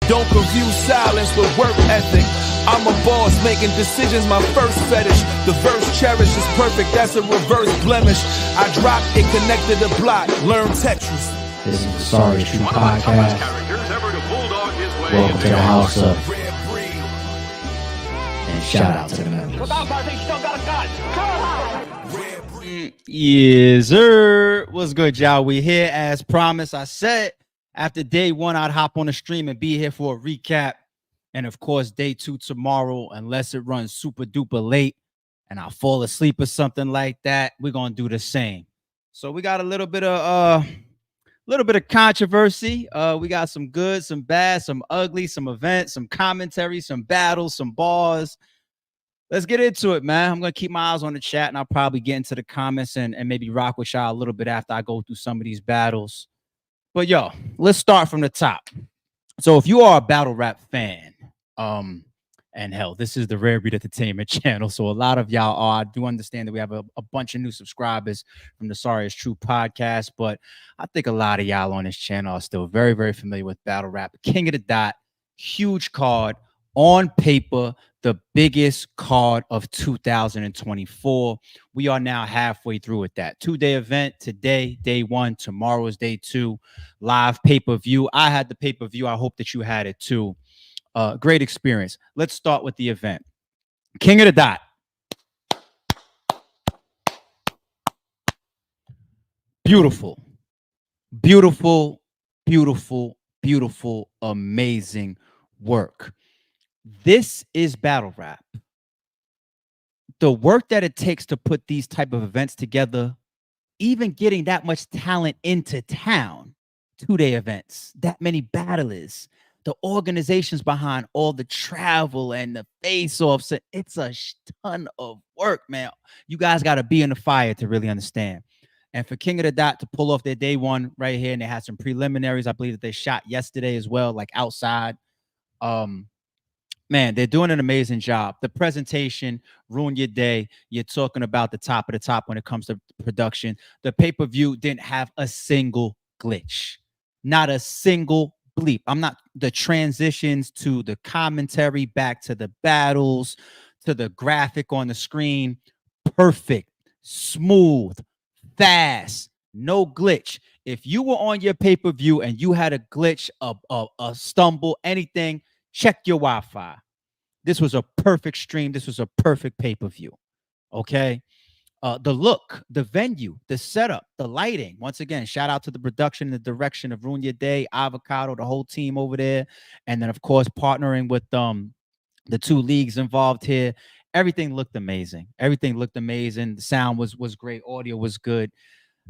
Don't confuse silence with work ethic. I'm a boss, making decisions my first fetish. The verse cherish is perfect, that's a reverse blemish. I dropped it, connected the block, learn Tetris. This is the Saurus True Podcast. Welcome to the house of. And shout out to the members. Yes, sir. What's good, y'all? We here as promised. I said after day one, I'd hop on the stream and be here for a recap. And of course, day two tomorrow, unless it runs super duper late and I fall asleep or something like that, we're gonna do the same. So we got a little bit of controversy. We got some good, some bad, some ugly, some events, some commentary, some battles, some bars. Let's get into it, man. I'm gonna keep my eyes on the chat, and I'll probably get into the comments and maybe rock with y'all a little bit after I go through some of these battles. But yo, let's start from the top. So if you are a battle rap fan, and hell, this is the Rare Breed Entertainment channel, so a lot of y'all are. I do understand that we have a bunch of new subscribers from the Saurus True Podcast, but I think a lot of y'all on this channel are still very, very familiar with battle rap. King of the Dot, huge card on paper, the biggest card of 2024. We are now halfway through with that 2-day event. Today, day one. Tomorrow is day two. Live pay-per-view. I had the pay-per-view. I hope that you had it too. Great experience. Let's start with the event. King of the Dot. Beautiful, beautiful, beautiful, beautiful, amazing work. This is battle rap. The work that it takes to put these type of events together, even getting that much talent into town, 2-day events, that many battlers, the organizations behind all the travel and the face-offs, it's a ton of work, man. You guys got to be in the fire to really understand. And for King of the Dot to pull off their day one right here, and they had some preliminaries, I believe that they shot yesterday as well, like outside. Man, they're doing an amazing job. The presentation, ruin your day. You're talking about the top of the top when it comes to production. The pay-per-view didn't have a single glitch. Not a single bleep. The transitions to the commentary, back to the battles, to the graphic on the screen. Perfect, smooth, fast, no glitch. If you were on your pay-per-view and you had a glitch, a stumble, anything, check your Wi-Fi. This was a perfect stream. This was a perfect pay-per-view. Okay. The look, the venue, the setup, the lighting. Once again, shout out to the production and the direction of Ruin Your Day, Avocado, the whole team over there. And then, of course, partnering with the two leagues involved here. Everything looked amazing. Everything looked amazing. The sound was great. Audio was good.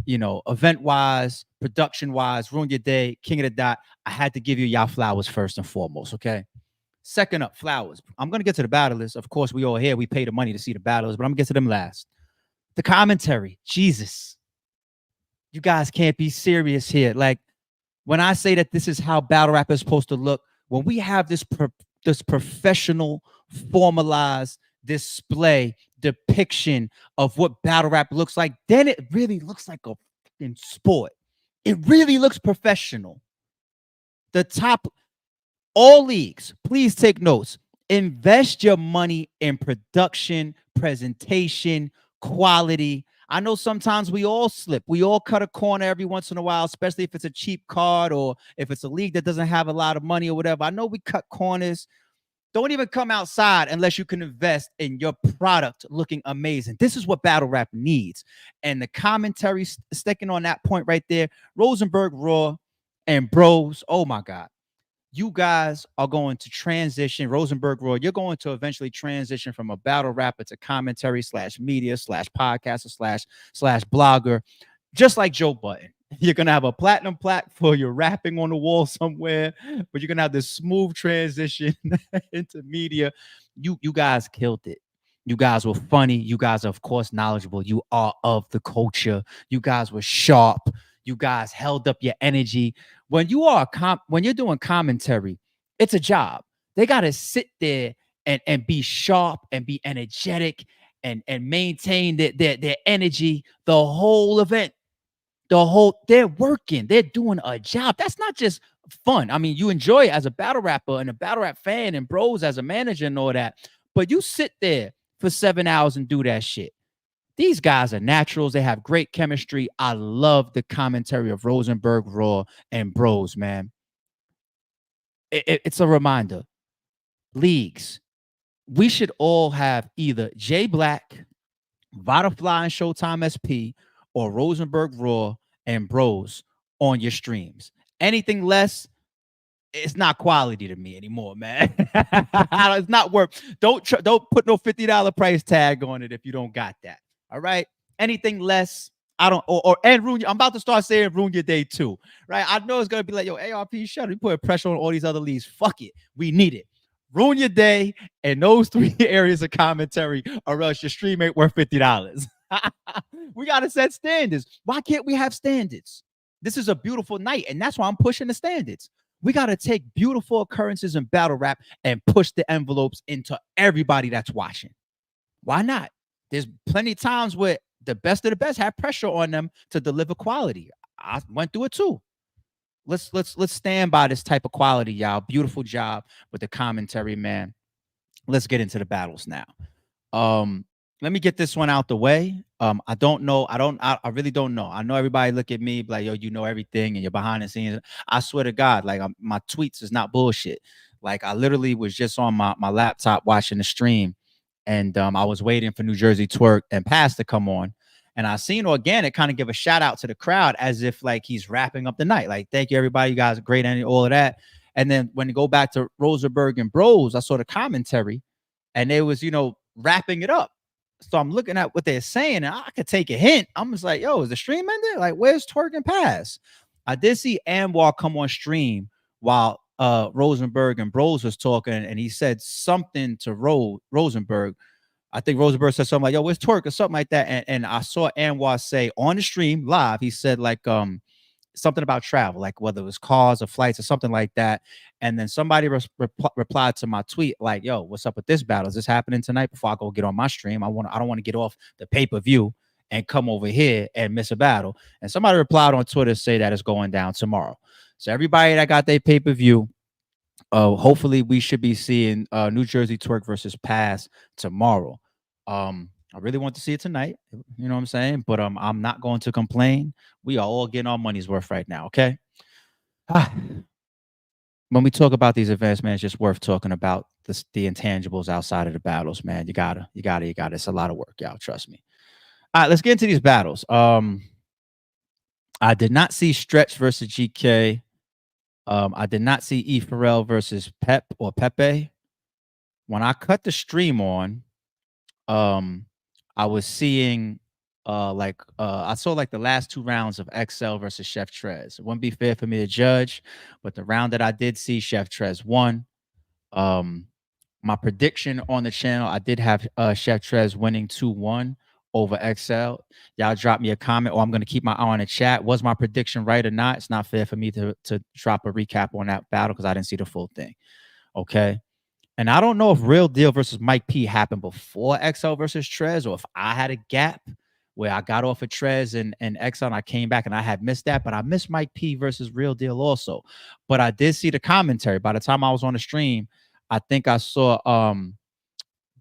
You know, event-wise, production-wise, Ruin Your Day, King of the Dot. I had to give you y'all flowers first and foremost, okay? Second up, flowers. I'm going to get to the battlers. Of course, we all here. We pay the money to see the battlers, but I'm going to get to them last. The commentary. Jesus. You guys can't be serious here. Like, when I say that this is how battle rap is supposed to look, when we have this professional, formalized display, depiction of what battle rap looks like, then it really looks like a fucking sport. It really looks professional. The top, all leagues, please take notes. Invest your money in production, presentation, quality. I know sometimes we all slip. We all cut a corner every once in a while, especially if it's a cheap card or if it's a league that doesn't have a lot of money or whatever. I know we cut corners. Don't even come outside unless you can invest in your product looking amazing. This is what battle rap needs. And the commentary, sticking on that point right there, Rosenberg Raw and Bros, oh my God. You guys are going to transition, Rosenberg Raw, you're going to eventually transition from a battle rapper to commentary / media / podcaster / blogger, just like Joe Budden. You're going to have a platinum plaque for your rapping on the wall somewhere, but you're going to have this smooth transition into media. You guys killed it. You guys were funny. You guys are, of course, knowledgeable. You are of the culture. You guys were sharp. You guys held up your energy. When you are when you're doing commentary, it's a job. They got to sit there and be sharp and be energetic and maintain their energy the whole event. They're working, they're doing a job. That's not just fun. I mean, you enjoy it as a battle rapper and a battle rap fan and bros as a manager and all that, but you sit there for 7 hours and do that shit. These guys are naturals. They have great chemistry. I love the commentary of Rosenberg, Raw, and Bros, man. It's a reminder. Leagues, we should all have either Jay Black, Vodafly and Showtime SP, or Rosenberg, Raw, and Bros on your streams. Anything less, it's not quality to me anymore, man. It's not worth. Don't put no $50 price tag on it if you don't got that. All right. Anything less, I don't. And ruin. I'm about to start saying ruin your day too, right? I know it's gonna be like, yo, ARP, shut up. You put pressure on all these other leagues. Fuck it. We need it. Ruin your day in those 3 areas of commentary, or else your stream ain't worth $50. We gotta set standards. Why can't we have standards? This is a beautiful night, and that's why I'm pushing the standards. We got to take beautiful occurrences in battle rap and push the envelopes into everybody that's watching. Why not? There's plenty of times where the best of the best have pressure on them to deliver quality. I went through it too. Let's stand by this type of quality, y'all. Beautiful job with the commentary, man. Let's get into the battles now. Let me get this one out the way. I don't know. I really don't know. I know everybody look at me like, yo, you know everything and you're behind the scenes. I swear to God, like my tweets is not bullshit. Like I literally was just on my laptop watching the stream, and I was waiting for New Jersey Twerk and Pass to come on. And I seen Organic kind of give a shout out to the crowd as if like he's wrapping up the night. Like, thank you, everybody. You guys are great and all of that. And then when you go back to Rosenberg and Bros, I saw the commentary and they was, wrapping it up. So I'm looking at what they're saying, and I could take a hint. I'm just like, yo, is the stream ended? Like, where's Twerk and Pass? I did see Anwar come on stream while Rosenberg and Bros was talking, and he said something to Rosenberg. I think Rosenberg said something like, yo, where's Twerk or something like that. And I saw Anwar say on the stream live, he said like something about travel, like whether it was cars or flights or something like that. And then somebody replied to my tweet like, yo, what's up with this battle? Is this happening tonight before I go get on my stream? I don't want to get off the pay-per-view and come over here and miss a battle. And somebody replied on Twitter, say that it's going down tomorrow. So everybody that got their pay-per-view, hopefully we should be seeing New Jersey Twerk versus Pass tomorrow. I really want to see it tonight. You know what I'm saying? But I'm not going to complain. We are all getting our money's worth right now, okay? When we talk about these events, man, it's just worth talking about the intangibles outside of the battles, man. You gotta. It's a lot of work, y'all. Trust me. All right, let's get into these battles. I did not see Stretch versus GK. I did not see E. Pharrell versus Pepe. When I cut the stream on, I was seeing I saw like the last 2 rounds of XL versus Chef Trez. It wouldn't be fair for me to judge, but the round that I did see, Chef Trez won. My prediction on the channel, I did have Chef Trez winning 2-1 over XL. Y'all drop me a comment, or I'm going to keep my eye on the chat. Was my prediction right or not? It's not fair for me to drop a recap on that battle because I didn't see the full thing. Okay. And I don't know if Real Deal versus Mike P happened before XL versus Trez, or if I had a gap where I got off of Trez and XL and I came back and I had missed that. But I missed Mike P versus Real Deal also. But I did see the commentary. By the time I was on the stream, I think I saw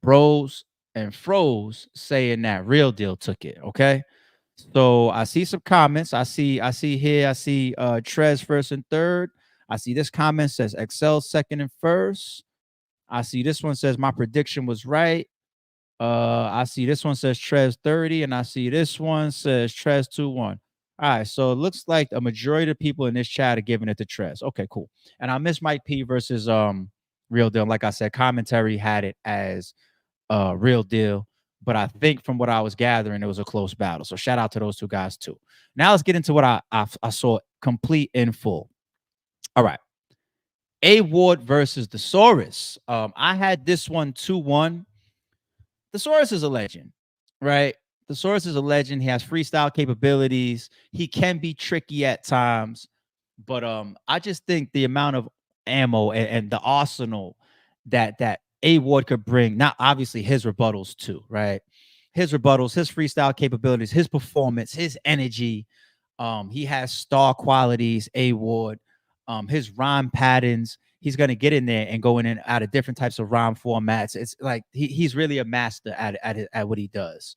Bros and Froze saying that Real Deal took it. Okay. So I see some comments. I see Trez first and third. I see this comment says XL second and first. I see this one says my prediction was right. I see this one says Trez 30, and I see this one says Trez 2-1. All right, so it looks like a majority of people in this chat are giving it to Trez. Okay, cool. And I missed Mike P versus Real Deal. Like I said, commentary had it as Real Deal, but I think from what I was gathering, it was a close battle. So shout out to those 2 guys too. Now let's get into what I saw complete in full. All right. A Ward versus the Saurus. I had this one 2-1. The Saurus is a legend, right? The Saurus is a legend. He has freestyle capabilities. He can be tricky at times, but I just think the amount of ammo and the arsenal that A Ward could bring, not obviously his rebuttals too, right? His rebuttals, his freestyle capabilities, his performance, his energy. He has star qualities, A Ward. His rhyme patterns, he's gonna get in there and go in and out of different types of rhyme formats. It's like he's really a master at what he does.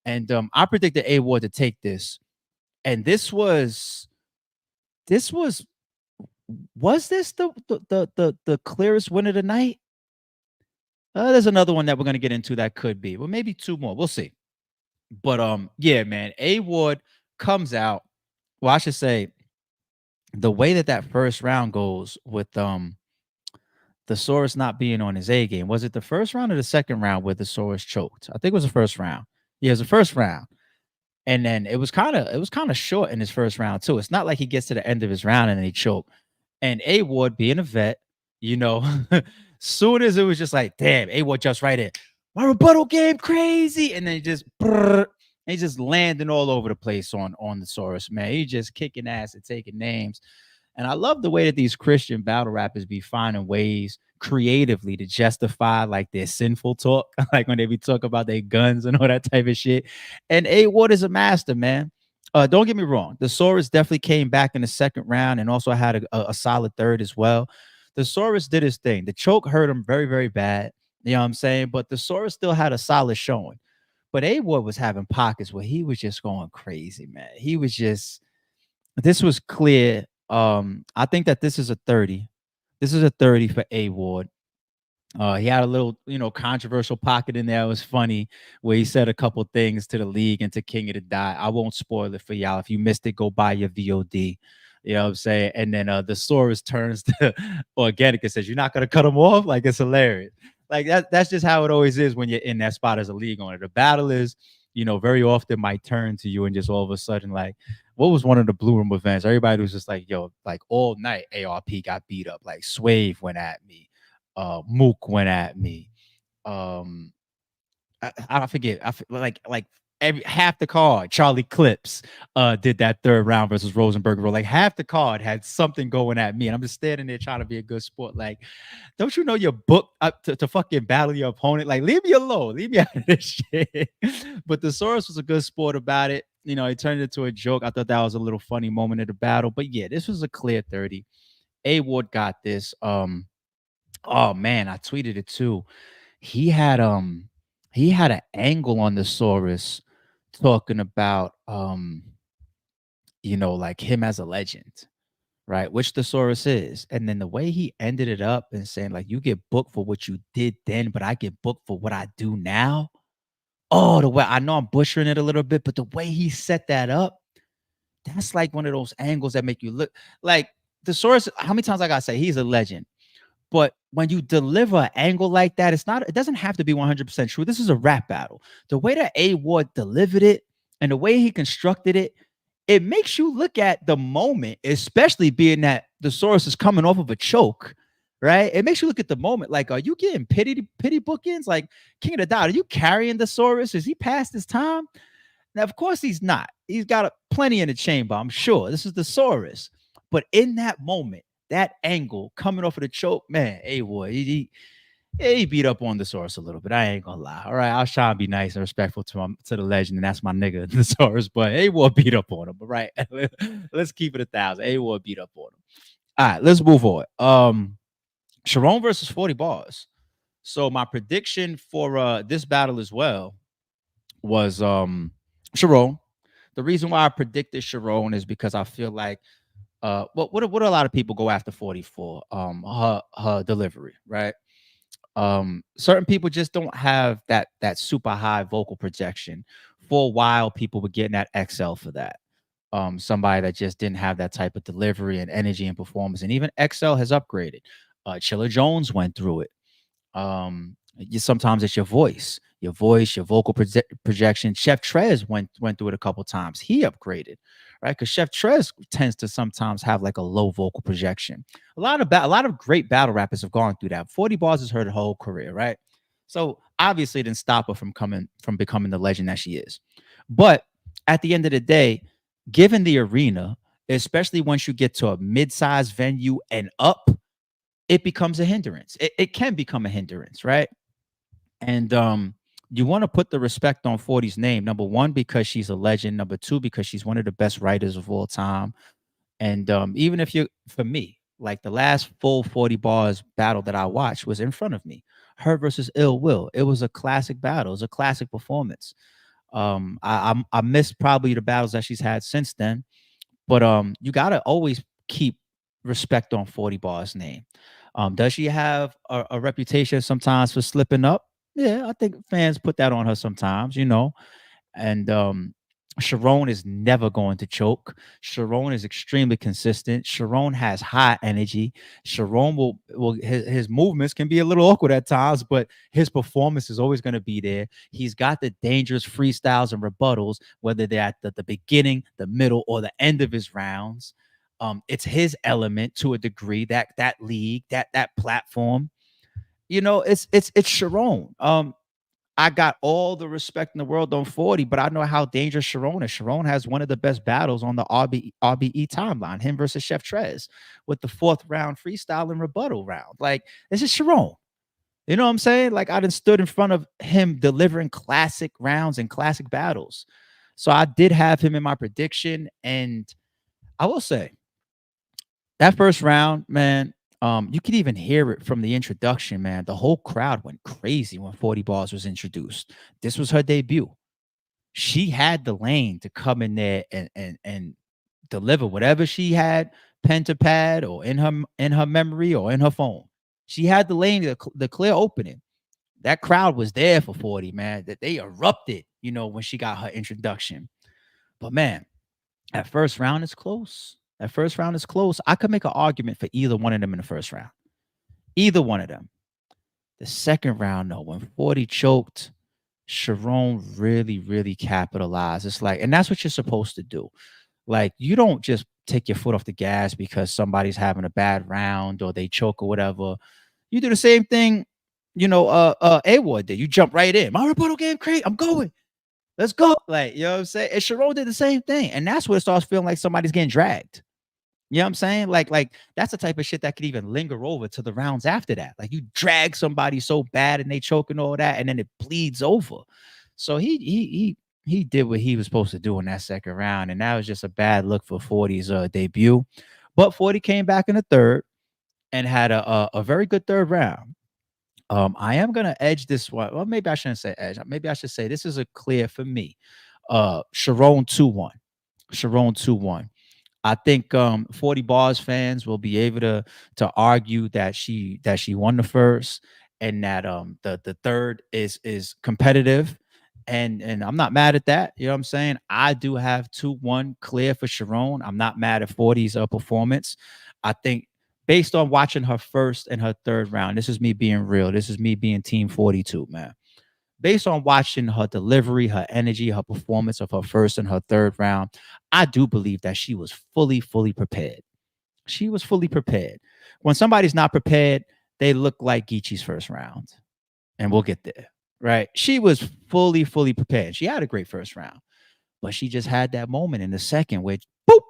And I predicted A Ward to take this. And this was this the clearest win of the night? There's another one that we're gonna get into that could be, well, maybe two more. We'll see. But yeah, man, A Ward comes out. Well, I should say the way that first round goes with the Saurus not being on his A game. Was it the first round or the second round where the Saurus choked? I think it was the first round. Yeah, it was the first round. And then it was kind of short in his first round too. It's not like he gets to the end of his round and then he choked. And A Ward being a vet, you know, soon as it was just like, damn, A Ward just right in. My rebuttal game crazy. And then he's just landing all over the place on the Saurus, man. He just kicking ass and taking names. And I love the way that these Christian battle rappers be finding ways creatively to justify like their sinful talk, like when they be talking about their guns and all that type of shit. And A Ward is a master, man. Don't get me wrong. The Saurus definitely came back in the second round and also had a solid third as well. The Saurus did his thing. The choke hurt him very, very bad. You know what I'm saying? But the Saurus still had a solid showing. But A Ward was having pockets where he was just going crazy, man. He was just, this was clear. I think that this is a 30. This is a 30 for A Ward. He had a little, controversial pocket in there. It was funny where he said a couple things to the league and to King of the Dot. I won't spoil it for y'all. If you missed it, go buy your VOD. You know what I'm saying? And then the Saurus turns to Organic and says, "You're not gonna cut him off?" Like, it's hilarious. Like that's just how it always is when you're in that spot as a league owner. The battle is, very often might turn to you and just all of a sudden, like, what was one of the Blue Room events? Everybody was just like, yo, like all night ARP got beat up. Like Swave went at me. Mook went at me. I forget. Like every half the card, Charlie Clips did that third round versus Rosenberg. Like half the card had something going at me. And I'm just standing there trying to be a good sport. Like, don't you know you're booked up to fucking battle your opponent? Like, leave me alone. Leave me out of this shit. But the Saurus was a good sport about it. He turned it into a joke. I thought that was a little funny moment of the battle. But yeah, this was a clear 30. A Ward got this. Oh man, I tweeted it too. He had an angle on the Saurus talking about like him as a legend, right? Which the Saurus is. And then the way he ended it up and saying, like, you get booked for what you did then, but I get booked for what I do now. Oh, the way, I know I'm butchering it a little bit, but the way he set that up, that's like one of those angles that make you look like the Saurus. How many times I gotta say he's a legend? But when you deliver an angle like that, it doesn't have to be 100% true. This is a rap battle. The way that A Ward delivered it and the way he constructed it, it makes you look at the moment, especially being that the Saurus is coming off of a choke, right? It makes you look at the moment like, are you getting pity bookings? Like, King of the Dot, are you carrying the Saurus? Is he past his time? Now, of course he's not. He's got plenty in the chamber, I'm sure. This is the Saurus. But in that moment, that angle coming off of the choke, man, A Ward, he beat up on the Saurus a little bit. I ain't gonna lie. All right, I'll try and be nice and respectful to the legend, and that's my nigga, the Saurus. But A Ward beat up on him. But right, let's keep it 1,000. A Ward beat up on him. All right, let's move on. Chiron versus 40 bars. So my prediction for this battle as well was Chiron. The reason why I predicted Chiron is because I feel like what a lot of people go after 40 for? Her delivery, right? Certain people just don't have that super high vocal projection. For a while, people were getting that XL for that. Somebody that just didn't have that type of delivery and energy and performance. And even XL has upgraded. Chilla Jones went through it. Sometimes it's your voice, your vocal projection. Chef Trez went through it a couple times. He upgraded, right? Because Chef Trez tends to sometimes have like a low vocal projection. A lot of great battle rappers have gone through that. 40 bars has her whole career, right? So obviously it didn't stop her from becoming the legend that she is. But at the end of the day, given the arena, especially once you get to a mid-sized venue and up, it becomes a hindrance. It can become a hindrance, right? And you want to put the respect on 40's name. Number one, because she's a legend. Number two, because she's one of the best writers of all time. And even if you, for me, like the last full 40 bars battle that I watched was in front of me, her versus Ill Will. It was a classic battle. It was a classic performance. I missed probably the battles that she's had since then, but you gotta always keep respect on 40 Bar's name. Does she have a reputation sometimes for slipping up? Yeah, I think fans put that on her sometimes, you know. And Chiron is never going to choke. Chiron is extremely consistent. Chiron has high energy. Chiron will his movements can be a little awkward at times, but his performance is always going to be there. He's got the dangerous freestyles and rebuttals, whether they're at the beginning, the middle, or the end of his rounds. It's his element to a degree, that league, that platform. You know, it's Chiron. I got all the respect in the world on 40, but I know how dangerous Chiron is. Chiron has one of the best battles on the RBE timeline, him versus Chef Trez, with the 4th round freestyle and rebuttal round. Like, this is Chiron. You know what I'm saying? Like, I done stood in front of him delivering classic rounds and classic battles. So I did have him in my prediction. And I will say, that first round, man, you could even hear it from the introduction, man. The whole crowd went crazy when 40 Bars was introduced. This was her debut. She had the lane to come in there and deliver whatever she had pen to pad or in her memory or in her phone. She had the lane, the clear opening. That crowd was there for 40, man. That they erupted, you know, when she got her introduction. But man, that first round is close. That first round is close. I could make an argument for either one of them in the first round. Either one of them. The second round, though, when 40 choked, Chiron really, really capitalized. It's like, and that's what you're supposed to do. Like, you don't just take your foot off the gas because somebody's having a bad round or they choke or whatever. You do the same thing, you know, A-Ward did. You jump right in. My rebuttal game crazy. I'm going. Let's go. Like, you know what I'm saying? And Chiron did the same thing. And that's where it starts feeling like somebody's getting dragged. You know what I'm saying? Like that's the type of shit that could even linger over to the rounds after that. Like, you drag somebody so bad and they choke and all that, and then it bleeds over. So he did what he was supposed to do in that second round, and that was just a bad look for 40's debut. But 40 came back in the third and had a very good third round. I am gonna edge this one. Well, maybe I shouldn't say edge. Maybe I should say this is a clear for me. Chiron 2-1. Chiron 2-1. I think 40 Bars fans will be able to argue that she won the first and that the third is competitive. And I'm not mad at that. You know what I'm saying? I do have 2-1 clear for Chiron. I'm not mad at 40's performance. I think based on watching her first and her third round, this is me being real. This is me being Team 42, man. Based on watching her delivery, her energy, her performance of her first and her third round, I do believe that she was fully prepared. She was fully prepared. When somebody's not prepared, they look like Geechi's first round. And we'll get there, right? She was fully prepared. She had a great first round, but she just had that moment in the second where, boop.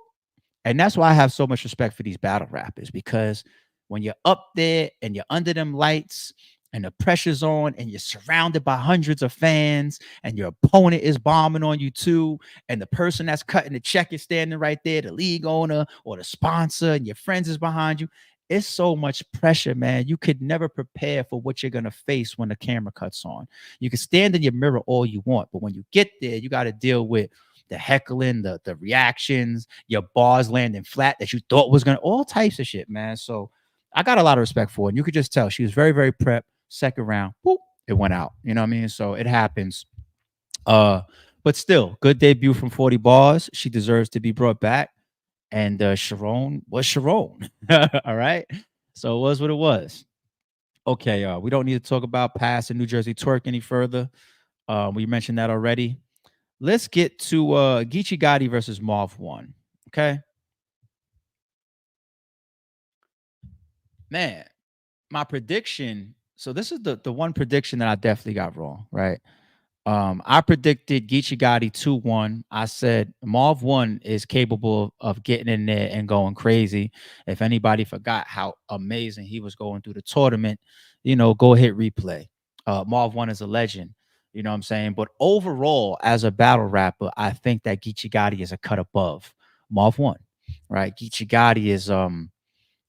And that's why I have so much respect for these battle rappers, because when you're up there and you're under them lights, and the pressure's on, and you're surrounded by hundreds of fans, and your opponent is bombing on you too, and the person that's cutting the check is standing right there, the league owner or the sponsor, and your friends is behind you. It's so much pressure, man. You could never prepare for what you're gonna face when the camera cuts on. You can stand in your mirror all you want, but when you get there, you got to deal with the heckling, the reactions, your bars landing flat that you thought was gonna, all types of shit, man. So I got a lot of respect for it. And you could just tell she was very prepped. Second round, whoop, it went out. You know what I mean? So it happens. But still, good debut from 40 Bars. She deserves to be brought back. And Chiron was Chiron. All right. So it was what it was. Okay, we don't need to talk about Pass and New Jersey Twerk any further. We mentioned that already. Let's get to Geechi Gotti versus Marv 1. Okay. Man, my prediction. So this is the one prediction that I definitely got wrong, right? I predicted Geechi Gotti 2-1. I said Marv 1 is capable of getting in there and going crazy. If anybody forgot how amazing he was going through the tournament, you know, go hit replay. Marv 1 is a legend. You know what I'm saying? But overall, as a battle rapper, I think that Geechi Gotti is a cut above Marv 1, right? Geechi Gotti is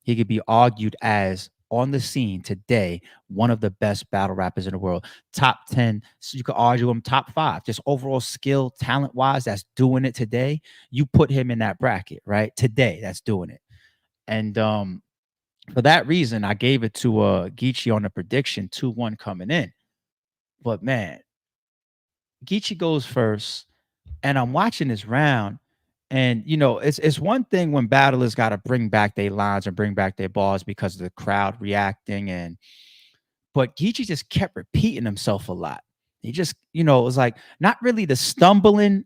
he could be argued as on the scene today one of the best battle rappers in the world. Top 10, so you could argue him top 5. Just overall skill, talent wise, that's doing it today. You put him in that bracket, right? Today, that's doing it. And for that reason, I gave it to Geechi on the prediction 2-1 coming in. But man, Geechi goes first, and I'm watching this round. And you know, it's one thing when battlers got to bring back their lines and bring back their bars because of the crowd reacting. But Geechi just kept repeating himself a lot. He just, you know, it was like not really the stumbling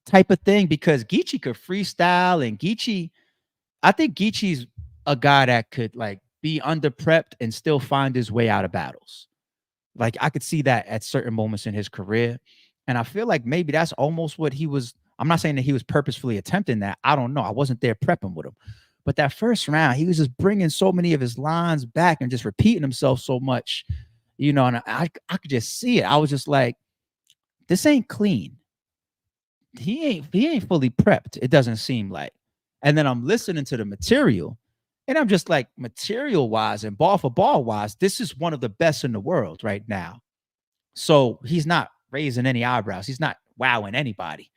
type of thing, because Geechi could freestyle, and Geechi, I think Geechi's a guy that could like be under prepped and still find his way out of battles. Like I could see that at certain moments in his career. And I feel like maybe that's almost what he was. I'm not saying that he was purposefully attempting that. I don't know. I wasn't there prepping with him. But that first round, he was just bringing so many of his lines back and just repeating himself so much, you know, and I could just see it. I was just like, this ain't clean. He ain't fully prepped. It doesn't seem like. And then I'm listening to the material, and I'm just like, material wise and ball for ball wise, this is one of the best in the world right now. So he's not raising any eyebrows. He's not wowing anybody.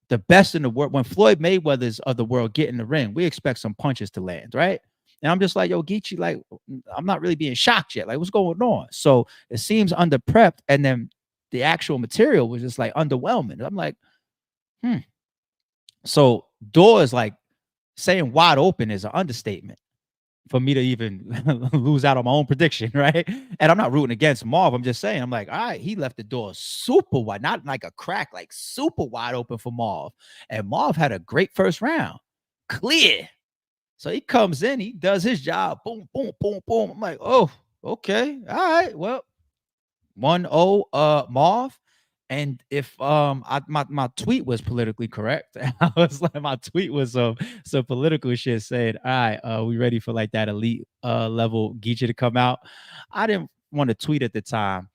The best in the world. When Floyd Mayweather's of the world get in the ring, we expect some punches to land, right? And I'm just like, yo, Geechi, like, I'm not really being shocked yet. Like, what's going on? So it seems under prepped, and then the actual material was just like underwhelming. I'm like, So doors, like saying wide open, is an understatement for me to even lose out on my own prediction, right? And I'm not rooting against Marv. I'm just saying, I'm like, all right, he left the door super wide, not like a crack, like super wide open for Marv. And Marv had a great first round, clear. So he comes in, he does his job, boom, boom, boom, boom. I'm like, oh, okay, all right, well, 1-0 Marv. And if my tweet was politically correct, I was like, my tweet was some political shit saying, all right, we ready for like that elite level Geechi to come out. I didn't want to tweet at the time,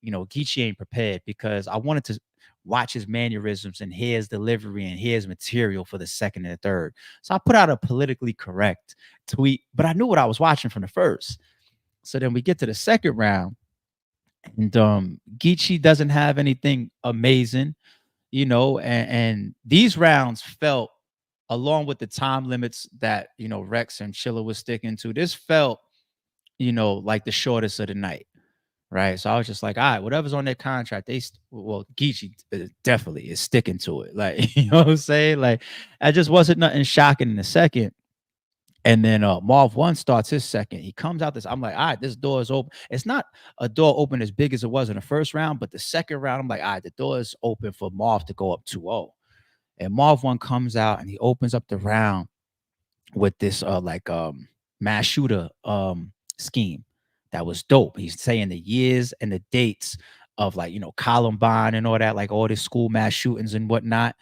you know, Geechi ain't prepared, because I wanted to watch his mannerisms and hear his delivery and hear his material for the second and the third. So I put out a politically correct tweet, but I knew what I was watching from the first. So then we get to the second round, and Geechi doesn't have anything amazing, you know, and these rounds felt, along with the time limits that, you know, Rex and Chilla was sticking to, this felt, you know, like the shortest of the night, right? So I was just like, all right, whatever's on their contract, well, Geechi definitely is sticking to it. Like, you know what I'm saying? Like, I just wasn't nothing shocking in the second. And then Marv 1 starts his second. He comes out this. I'm like, all right, this door is open. It's not a door open as big as it was in the first round, but the second round, I'm like, all right, the door is open for Marv to go up 2-0. And Marv 1 comes out and he opens up the round with this mass shooter scheme that was dope. He's saying the years and the dates of, like, you know, Columbine and all that, like all this school mass shootings and whatnot.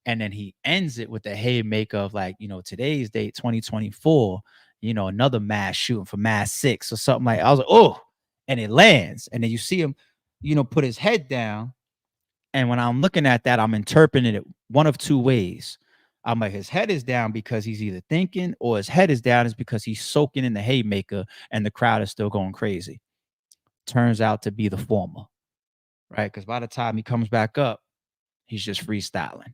And then he ends it with the haymaker of, like, you know, today's date, 2024, you know, another mass shooting for mass 6 or something. Like, I was like, oh, and it lands. And then you see him, you know, put his head down. And when I'm looking at that, I'm interpreting it one of two ways. I'm like, his head is down because he's either thinking, or his head is down is because he's soaking in the haymaker and the crowd is still going crazy. Turns out to be the former, right? Because by the time he comes back up, he's just freestyling.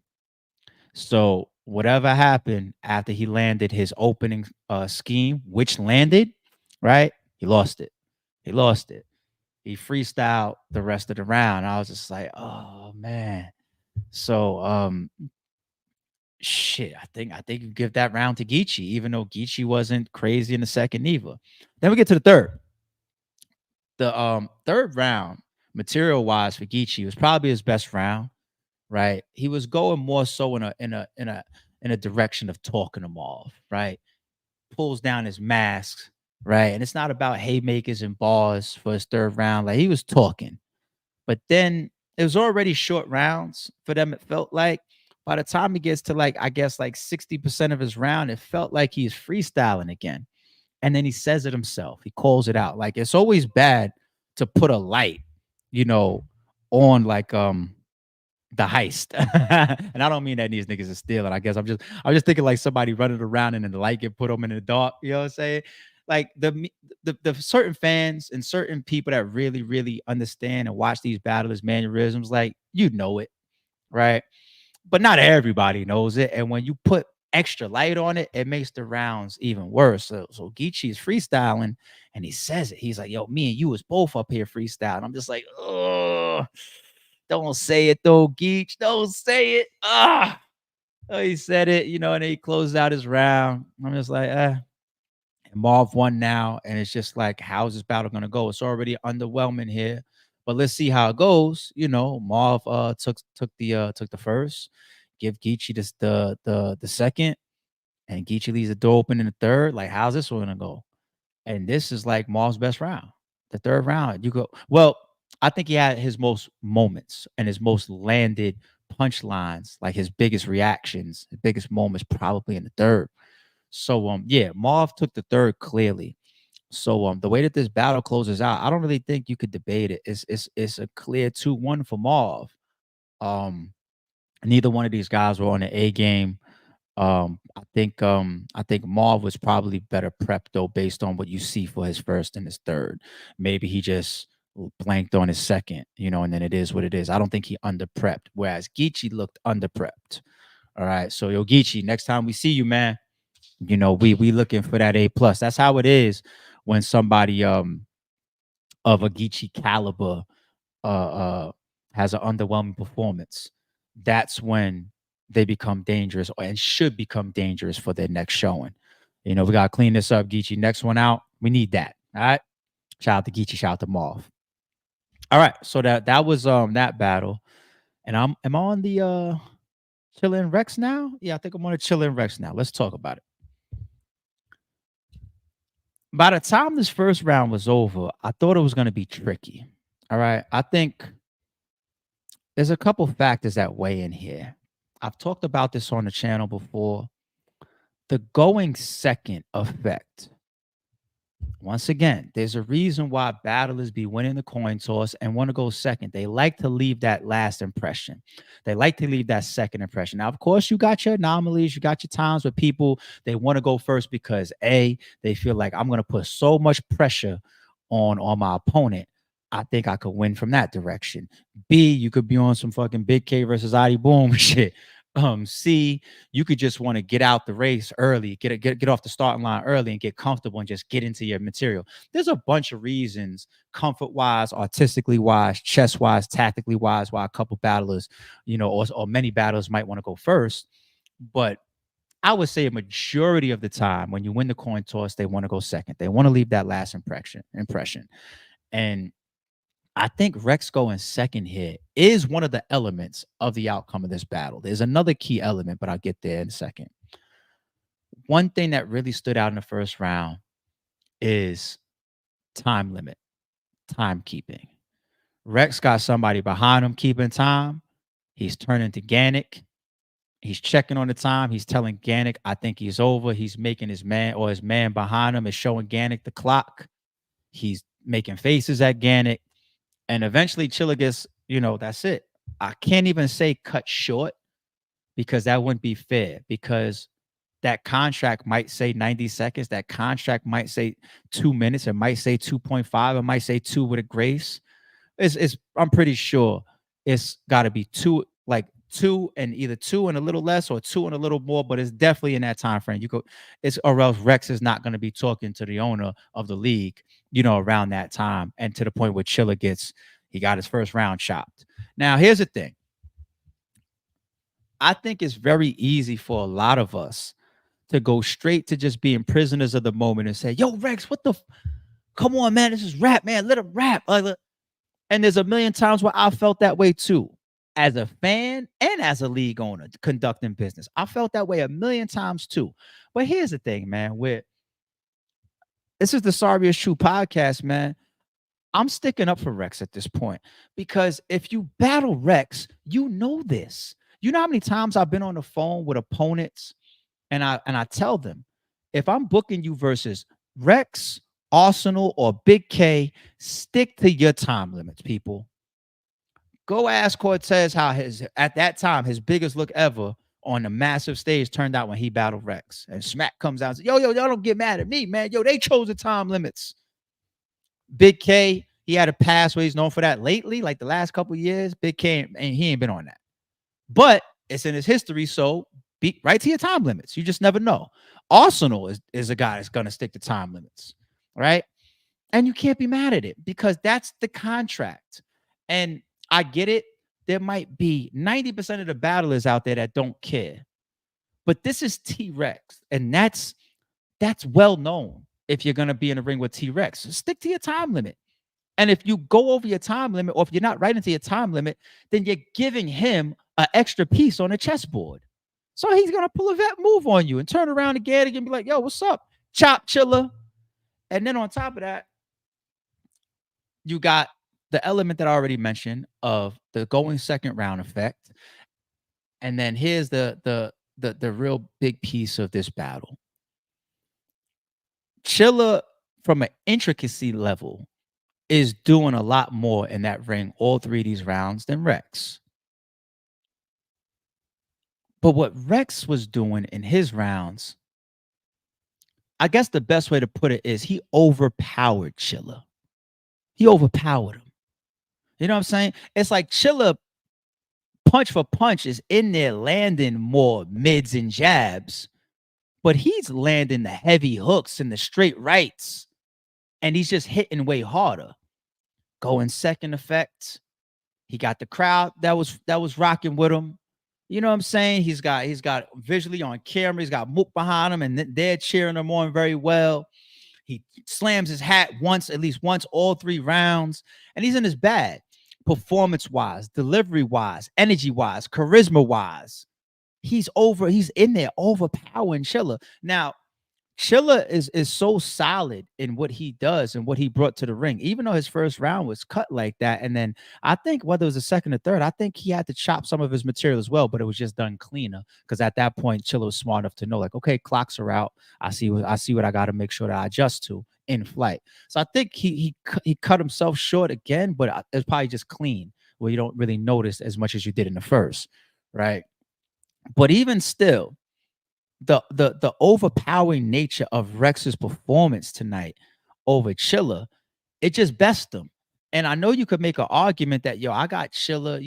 So whatever happened after he landed his opening scheme, which landed, right? He lost it. He freestyled the rest of the round. I was just like, oh man. So shit, I think you give that round to Geechi, even though Geechi wasn't crazy in the second either. Then we get to the third. The third round, material wise for Geechi, was probably his best round. Right, he was going more so in a direction of talking them off. Right, pulls down his masks. Right, and it's not about haymakers and bars for his third round. Like, he was talking, but then it was already short rounds for them. It felt like by the time he gets to, like, I guess like 60% of his round, it felt like he's freestyling again. And then he says it himself. He calls it out. Like, it's always bad to put a light, you know, on like the heist. And I don't mean that these niggas are stealing. I guess I'm just thinking like somebody running around and then the light get put them in the dark. You know what I'm saying? Like the certain fans and certain people that really, really understand and watch these battlers' mannerisms, like you know it, right? But not everybody knows it. And when you put extra light on it, it makes the rounds even worse. So Geechi is freestyling and he says it. He's like, yo, me and you was both up here freestyling. I'm just like, oh, don't say it though, Geech. Don't say it. Oh, he said it, you know, and then he closed out his round. I'm just like, And Marv won now. And it's just like, how's this battle gonna go? It's already underwhelming here. But let's see how it goes. You know, Marv took the first, give Geechi the second, and Geechi leaves the door open in the third. Like, how's this one gonna go? And this is like Marv's best round. The third round, you go, well, I think he had his most moments and his most landed punchlines, like his biggest reactions, his biggest moments probably in the third. So yeah, Marv took the third clearly. So the way that this battle closes out, I don't really think you could debate it. It's a clear 2-1 for Marv. Neither one of these guys were on the A game. I think Marv was probably better prepped though, based on what you see for his first and his third. Maybe he just blanked on his second, you know, and then it is what it is. I don't think he under prepped, whereas Geechi looked under prepped. All right. So yo, Geechi, next time we see you, man, you know, we looking for that A+. That's how it is when somebody of a Geechi caliber has an underwhelming performance. That's when they become dangerous and should become dangerous for their next showing. You know, we gotta clean this up, Geechi. Next one out, we need that. All right. Shout out to Geechi, shout out to Marv. All right, so that was that battle. And am I on the Chilla and Rex now? Yeah, I think I'm on the Chilla and Rex now. Let's talk about it. By the time this first round was over, I thought it was going to be tricky. All right. I think there's a couple factors that weigh in here. I've talked about this on the channel before. The going second effect. Once again, there's a reason why battlers be winning the coin toss and want to go second. They like to leave that last impression. They like to leave that second impression. Now, of course, you got your anomalies. You got your times where people, they want to go first because A, they feel like I'm going to put so much pressure on my opponent. I think I could win from that direction. B, you could be on some fucking Big K versus Adi Boom shit. C, you could just want to get out the race early, get off the starting line early and get comfortable and just get into your material. There's a bunch of reasons, comfort-wise, artistically wise, chess-wise, tactically wise, why a couple battlers, you know, or many battlers might want to go first. But I would say a majority of the time when you win the coin toss, they want to go second. They want to leave that last impression. And I think Rex going second here is one of the elements of the outcome of this battle. There's another key element, but I'll get there in a second. One thing that really stood out in the first round is time limit, timekeeping. Rex got somebody behind him keeping time. He's turning to Gannick. He's checking on the time. He's telling Gannick, I think he's over. He's making his man behind him is showing Gannick the clock. He's making faces at Gannick. And eventually Chilla gets, you know, that's it. I can't even say cut short because that wouldn't be fair, because that contract might say 90 seconds. That contract might say 2 minutes. It might say 2.5. It might say 2 with a grace. I'm pretty sure it's got to be 2, like 2 and either 2 and a little less or 2 and a little more, but it's definitely in that time frame. Or else Rex is not going to be talking to the owner of the league, you know, around that time, and to the point where Chilla he got his first round chopped. Now, here's the thing. I think it's very easy for a lot of us to go straight to just being prisoners of the moment and say, yo, Rex, come on, man, this is rap, man, let him rap. And there's a million times where I felt that way too, as a fan and as a league owner conducting business. I felt that way a million times too. But here's the thing, man, this is the Sorry is True podcast, man. I'm sticking up for Rex at this point, because if you battle Rex, you know this. You know how many times I've been on the phone with opponents and I tell them, if I'm booking you versus Rex, Arsenal, or Big K, stick to your time limits, people. Go ask Cortez how at that time his biggest look ever on a massive stage turned out when he battled Rex. And Smack comes out and says, yo, y'all don't get mad at me, man. Yo, they chose the time limits. Big K, he had a pass where he's known for that lately, like the last couple years. Big K, and he ain't been on that. But it's in his history, so be right to your time limits. You just never know. Arsenal is a guy that's going to stick to time limits, right? And you can't be mad at it because that's the contract. And I get it. There might be 90% of the battlers out there that don't care. But this is T-Rex, and that's well known. If you're going to be in a ring with T-Rex, stick to your time limit. And if you go over your time limit, or if you're not right into your time limit, then you're giving him an extra piece on the chessboard. So he's going to pull a vet move on you and turn around again and be like, yo, what's up? Chop, Chilla. And then on top of that, you got the element that I already mentioned of the going second round effect. And then here's the real big piece of this battle. Chilla, from an intricacy level, is doing a lot more in that ring, all three of these rounds, than Rex. But what Rex was doing in his rounds, I guess the best way to put it is he overpowered Chilla. He overpowered him. You know what I'm saying? It's like Chilla, punch for punch, is in there landing more mids and jabs, but he's landing the heavy hooks and the straight rights, and he's just hitting way harder. Going second effect, he got the crowd that was rocking with him. You know what I'm saying? He's got visually on camera. He's got Mook behind him, and they're cheering him on very well. He slams his hat at least once, all three rounds, and he's in his bag, performance-wise, delivery-wise, energy-wise, charisma-wise. He's in there overpowering Chilla. Now, Chilla is so solid in what he does and what he brought to the ring, even though his first round was cut like that. And then I think whether it was the second or third, I think he had to chop some of his material as well, but it was just done cleaner. Because at that point, Chilla was smart enough to know, like, okay, clocks are out. I see what I got to make sure that I adjust to in flight. So I think he cut himself short again, but it's probably just clean, where you don't really notice as much as you did in the first, right? But even still, the overpowering nature of Rex's performance tonight over Chilla, it just bested him. And I know you could make an argument that, yo, I got Chilla,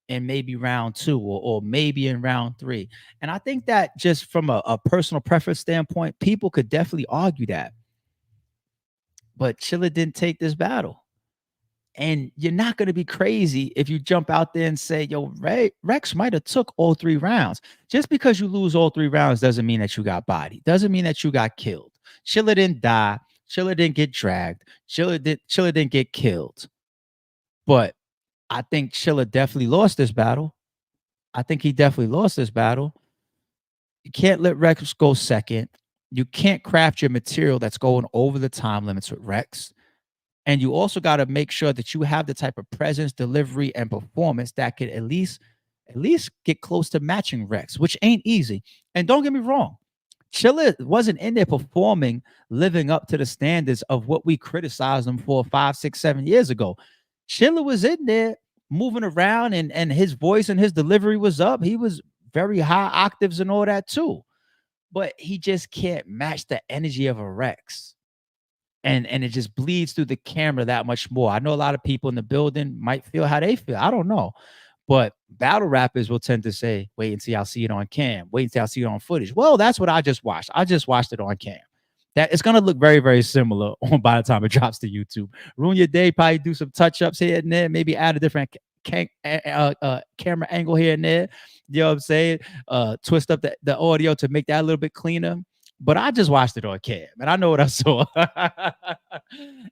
in maybe round 2 or maybe in round 3. And I think that just from a personal preference standpoint, people could definitely argue that. But Chilla didn't take this battle. And you're not going to be crazy if you jump out there and say, yo, Rex might have took all 3 rounds. Just because you lose all 3 rounds doesn't mean that you got bodied. Doesn't mean that you got killed. Chilla didn't die. Chilla didn't get dragged. Chilla didn't get killed. But I think Chilla definitely lost this battle. I think he definitely lost this battle. You can't let Rex go second. You can't craft your material that's going over the time limits with Rex. And you also got to make sure that you have the type of presence, delivery, and performance that could at least get close to matching Rex, which ain't easy. And don't get me wrong, Chilla wasn't in there performing, living up to the standards of what we criticized him for 5, 6, 7 years ago. Chilla was in there moving around, and his voice and his delivery was up. He was very high octaves and all that too. But he just can't match the energy of a Rex. And it just bleeds through the camera that much more. I know a lot of people in the building might feel how they feel. I don't know. But battle rappers will tend to say, wait and see, I'll see it on cam. Wait and see, I'll see it on footage. Well, that's what I just watched. I just watched it on cam. That it's going to look very, very similar by the time it drops to YouTube. Ruin your day, probably do some touch-ups here and there, maybe add a different camera angle here and there. You know what I'm saying? Twist up the audio to make that a little bit cleaner. But I just watched it on cam, and I know what I saw.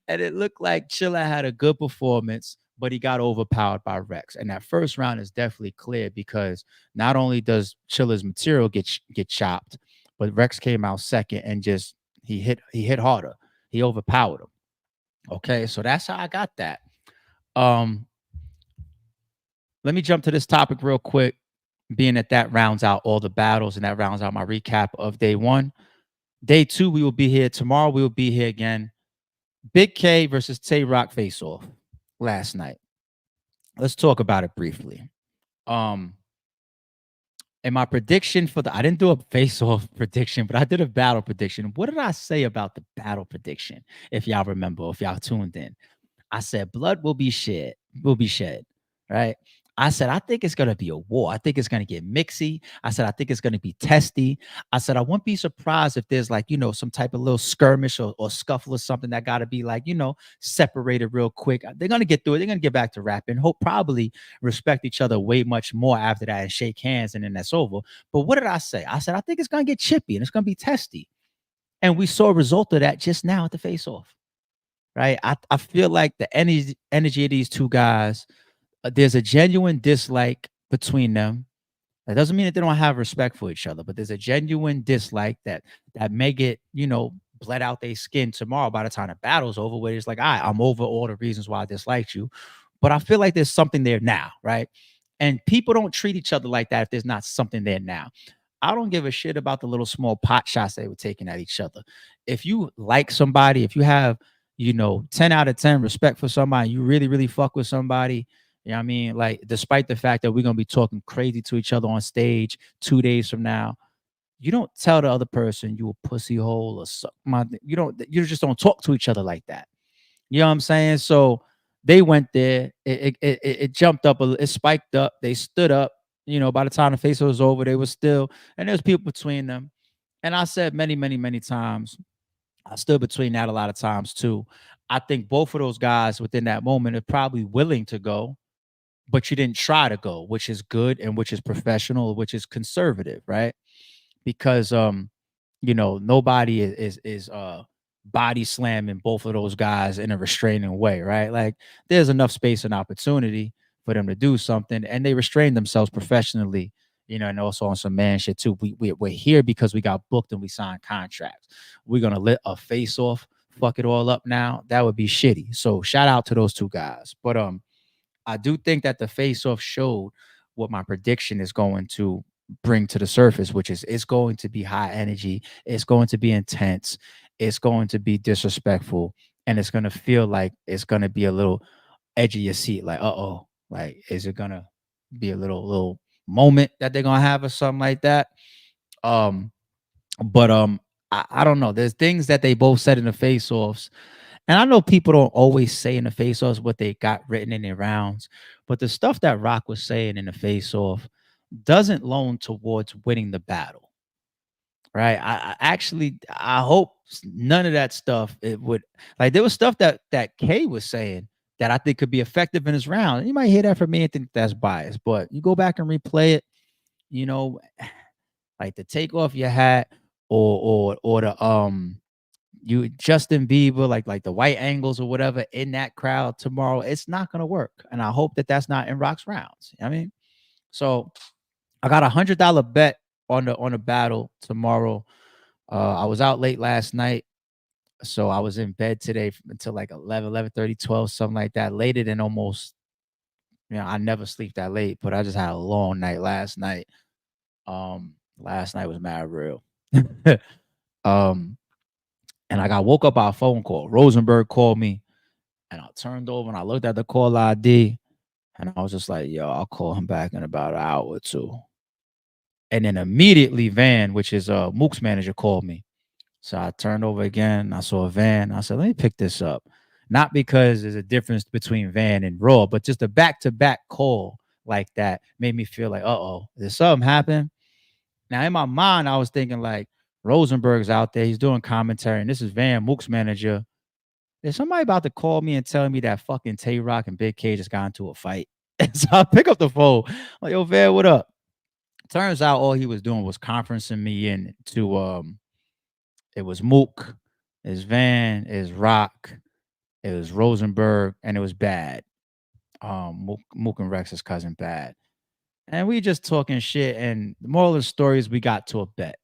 And it looked like Chilla had a good performance, but he got overpowered by Rex. And that first round is definitely clear because not only does Chilla's material get chopped, but Rex came out second and just he hit harder. He overpowered him. Okay, so that's how I got that. Let me jump to this topic real quick, being that rounds out all the battles and that rounds out my recap of day 1. Day 2, we will be here. Tomorrow, we will be here again. Big K versus Tay Rock face-off last night. let's talk about it briefly. Um, and my prediction for I didn't do a face-off prediction, but I did a battle prediction. What did I say about the battle prediction? If y'all remember, if y'all tuned in, I said blood will be shed, right? I said I think it's gonna be a war. I think it's gonna get mixy. I said I think it's gonna be testy. I said I wouldn't be surprised if there's like some type of little skirmish or scuffle or something that got to be like separated real quick. They're gonna get through it. They're gonna get back to rapping. Hope probably respect each other way much more after that and shake hands and then that's over. But what did I say? I said I think it's gonna get chippy and it's gonna be testy. And we saw a result of that just now at the face off. Right. I feel like the energy of these two guys, there's a genuine dislike between them. That doesn't mean that they don't have respect for each other, but there's a genuine dislike that may get, bled out their skin tomorrow by the time the battle's over, where it's like, all right, I'm over all the reasons why I disliked you. But I feel like there's something there now, right? And people don't treat each other like that if there's not something there now. I don't give a shit about the little small pot shots they were taking at each other. If you like somebody, if you have, 10 out of 10 respect for somebody, you really, really fuck with somebody. You know what I mean? Like, despite the fact that we're gonna be talking crazy to each other on stage 2 days from now, you don't tell the other person you a pussy hole or suck my. You just don't talk to each other like that. You know what I'm saying? So they went there. It jumped up. It spiked up. They stood up. By the time the face was over, they were still. And there's people between them. And I said many, many, many times, I stood between that a lot of times too. I think both of those guys within that moment are probably willing to go, but you didn't try to go, which is good and which is professional, which is conservative, right? Because nobody is body slamming both of those guys in a restraining way, right? Like there's enough space and opportunity for them to do something, and they restrain themselves professionally, and also on some man shit too. We're here because we got booked and we signed contracts. We're gonna let a face off fuck it all up now. That would be shitty. So shout out to those two guys. But I do think that the face off showed what my prediction is going to bring to the surface, which is it's going to be high energy, it's going to be intense, it's going to be disrespectful, and it's going to feel like it's going to be a little edge of your seat. Like, uh-oh, like, is it going to be a little moment that they're going to have or something like that? But I don't know. There's things that they both said in the face offs. And I know people don't always say in the face offs what they got written in their rounds, but the stuff that Rock was saying in the face off doesn't loan towards winning the battle. Right. I hope none of that stuff it would like there was stuff that K was saying that I think could be effective in his round. You might hear that from me and think that's biased, but you go back and replay it, like the take off your hat or the you Justin Bieber like the white angles or whatever in that crowd tomorrow, it's not gonna work. And I hope that that's not in Rock's rounds. I mean, so I got $100 bet on the battle tomorrow. I was out late last night, so I was in bed today until like 11:30, 12, something like that. Later than almost, I never sleep that late, but I just had a long night last night. Last night was mad real. And I got woke up by a phone call. Rosenberg called me, and I turned over and I looked at the call ID, and I was just like, "Yo, I'll call him back in about an hour or two." And then immediately, Van, which is Mook's manager, called me. So I turned over again. I saw Van. I said, "Let me pick this up." Not because there's a difference between Van and Raw, but just a back-to-back call like that made me fil like, "Uh-oh, did something happen?" Now in my mind, I was thinking like, Rosenberg's out there, he's doing commentary, and this is Van, Mook's manager. Is somebody about to call me and tell me that fucking Tay Rock and Big K just got into a fight? And so I pick up the phone, like, "Yo, Van, what up?" Turns out all he was doing was conferencing me in to it was Mook, it's Van, it's Rock, it was Rosenberg, and it was Bad. Mook and Rex's cousin Bad. And we just talking shit. And the moral of the story is we got to a bet.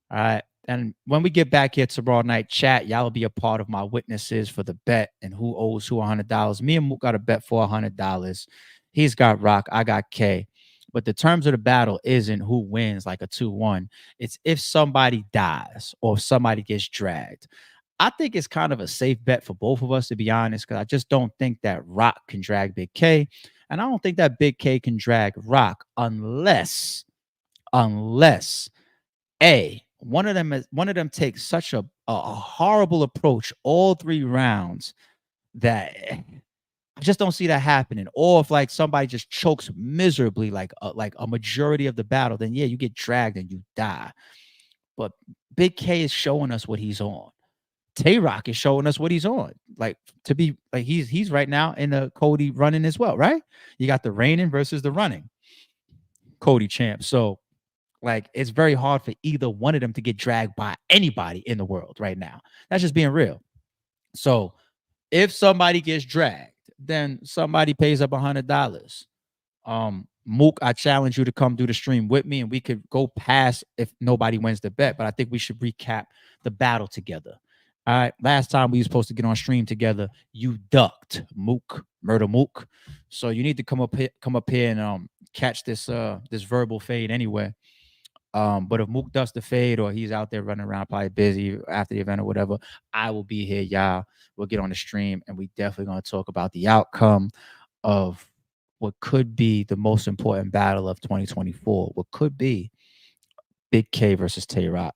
All right. And when we get back here tomorrow night, chat, y'all will be a part of my witnesses for the bet and who owes who $100. Me and Mook got a bet for $100. He's got Rock, I got K. But the terms of the battle isn't who wins like a 2-1. It's if somebody dies or if somebody gets dragged. I think it's kind of a safe bet for both of us, to be honest, because I just don't think that Rock can drag Big K. And I don't think that Big K can drag Rock unless one of them takes such a horrible approach all 3 rounds that I just don't see that happening. Or if like somebody just chokes miserably, like a majority of the battle, then yeah, you get dragged and you die. But Big K is showing us what he's on. Tay-Rock is showing us what he's on. Like, to be like, he's right now in the Cody running as well, right? You got the reigning versus the running Cody champ. So like, it's very hard for either one of them to get dragged by anybody in the world right now. That's just being real. So if somebody gets dragged, then somebody pays up $100. Mook, I challenge you to come do the stream with me, and we could go past if nobody wins the bet. But I think we should recap the battle together. All right. Last time we were supposed to get on stream together, you ducked, Mook, Murder Mook. So you need to come up here and catch this verbal fade anyway. But if Mook does the fade, or he's out there running around probably busy after the event or whatever, I will be here, y'all. We'll get on the stream, and we definitely gonna talk about the outcome of what could be the most important battle of 2024. What could be Big K versus Tay-Rock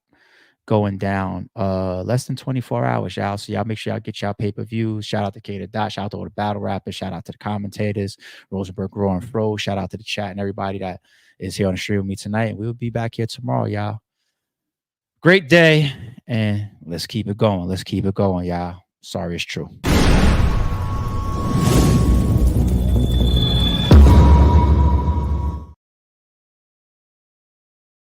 going down less than 24 hours, y'all. So y'all make sure y'all get y'all pay-per-views. Shout out to KOTD, shout out to all the battle rappers, shout out to the commentators, Rosenberg, Raw, and Fro. Shout out to the chat and everybody that is here on the stream with me tonight. And we'll be back here tomorrow, y'all. Great day, and let's keep it going. Let's keep it going, y'all. Sorry, it's true.